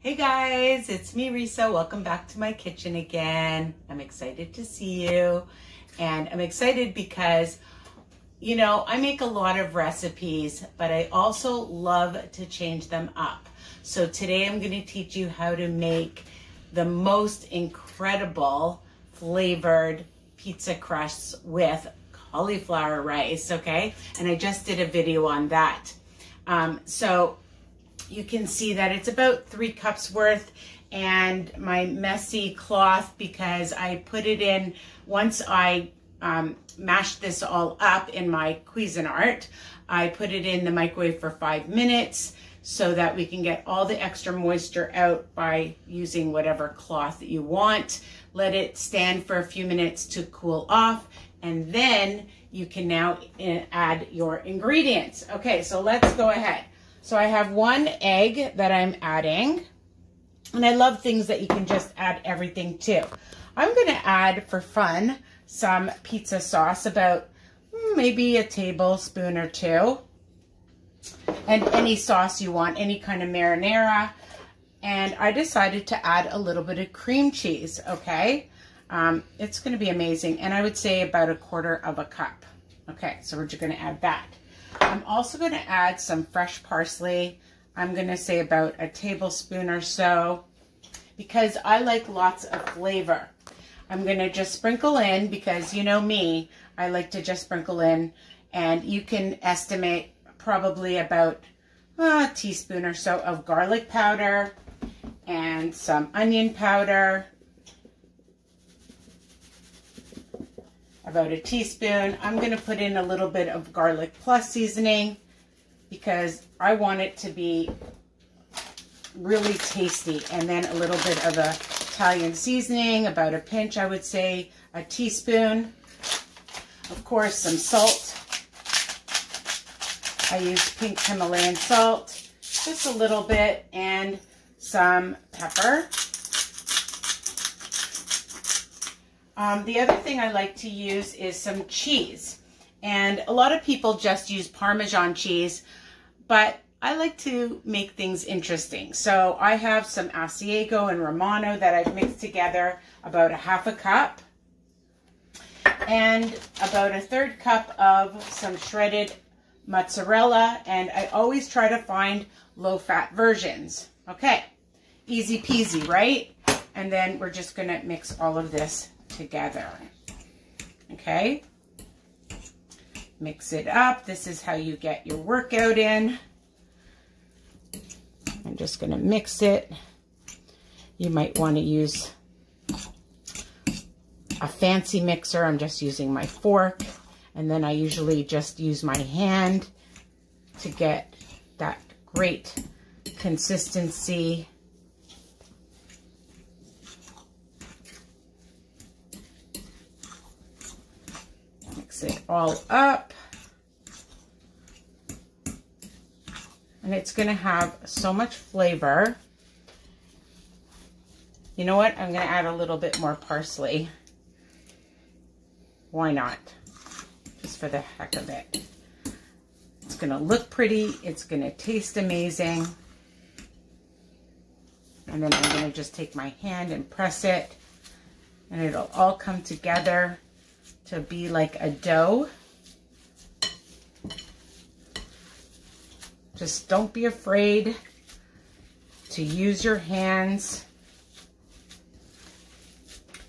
Hey guys, it's me, Risa. Welcome back to my kitchen again. I'm excited to see you. And I'm excited because, you know, I make a lot of recipes, but I also love to change them up. So today I'm going to teach you how to make the most incredible flavored pizza crusts with cauliflower rice, okay? And I just did a video on that. So you can see that it's about 3 cups worth, and my messy cloth, because I put it in, once I mashed this all up in my Cuisinart, I put it in the microwave for 5 minutes so that we can get all the extra moisture out by using whatever cloth that you want. Let it stand for a few minutes to cool off, and then you can now add your ingredients. Okay, so let's go ahead. So I have 1 egg that I'm adding, and I love things that you can just add everything to. I'm going to add, for fun, some pizza sauce, about maybe a tablespoon or 2, and any sauce you want, any kind of marinera. And I decided to add a little bit of cream cheese, okay? It's going to be amazing, and I would say about 1/4 cup. Okay, so we're just going to add that. I'm also going to add some fresh parsley. I'm going to say about a tablespoon or so, because I like lots of flavor. I'm going to just sprinkle in, because you know me, I like to just sprinkle in, and you can estimate probably about a teaspoon or so of garlic powder and some onion powder. About a teaspoon. I'm going to put in a little bit of garlic plus seasoning because I want it to be really tasty. And then a little bit of a Italian seasoning, about a pinch, I would say a teaspoon. Of course, some salt. I use pink Himalayan salt, just a little bit, and some pepper. The other thing I like to use is some cheese, and a lot of people just use Parmesan cheese, but I like to make things interesting. So I have some Asiago and Romano that I've mixed together, about 1/2 cup, and about 1/3 cup of some shredded mozzarella, and I always try to find low-fat versions. Okay, easy peasy, right? And then we're just gonna mix all of this together. Okay, mix it up. This is how you get your workout in. I'm just going to mix it. You might want to use a fancy mixer. I'm just using my fork, and then I usually just use my hand to get that great consistency. Mix it all up, and it's going to have so much flavor. You know what? I'm going to add a little bit more parsley. Why not? Just for the heck of it. It's going to look pretty. It's going to taste amazing. And then I'm going to just take my hand and press it, and it'll all come together to be like a dough. Just don't be afraid to use your hands.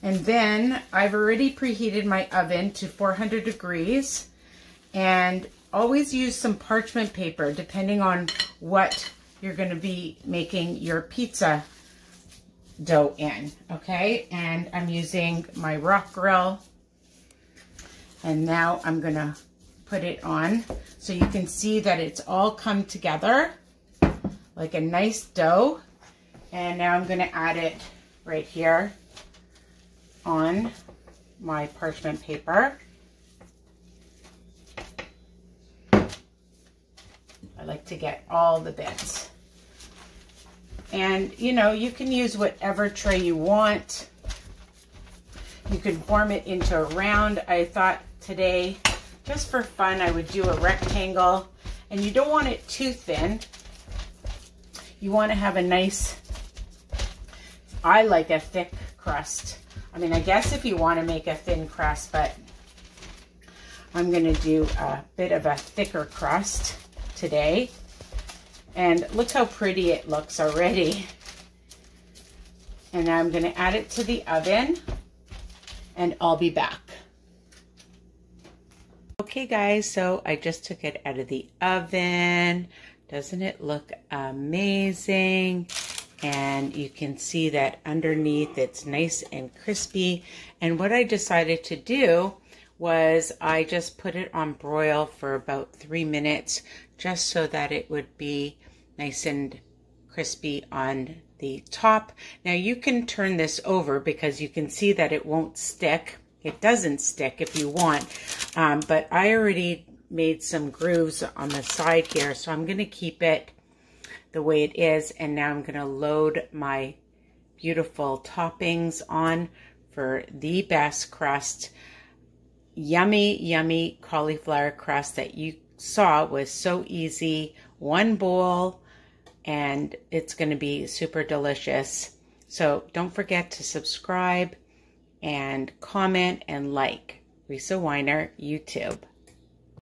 And then I've already preheated my oven to 400 degrees, and always use some parchment paper depending on what you're going to be making your pizza dough in. Okay, and I'm using my rock grill. And now I'm going to put it on so you can see that it's all come together like a nice dough. And now I'm going to add it right here on my parchment paper. I like to get all the bits. And you know, you can use whatever tray you want. You can form it into a round. I thought today, just for fun, I would do a rectangle, and you don't want it too thin. You want to have a nice I like a thick crust. I mean, I guess if you want to make a thin crust, but I'm going to do a bit of a thicker crust today. And look how pretty it looks already. And now I'm going to add it to the oven, and I'll be back. Okay guys, so I just took it out of the oven. Doesn't it look amazing? And you can see that underneath it's nice and crispy. And what I decided to do was I just put it on broil for about 3 minutes, just so that it would be nice and crispy on the top. Now you can turn this over because you can see that it won't stick. It doesn't stick if you want, but I already made some grooves on the side here, so I'm going to keep it the way it is. And now I'm going to load my beautiful toppings on for the best crust. Yummy, yummy cauliflower crust that you saw was so easy. One bowl, and it's going to be super delicious. So don't forget to subscribe and comment and like Risa Weiner YouTube.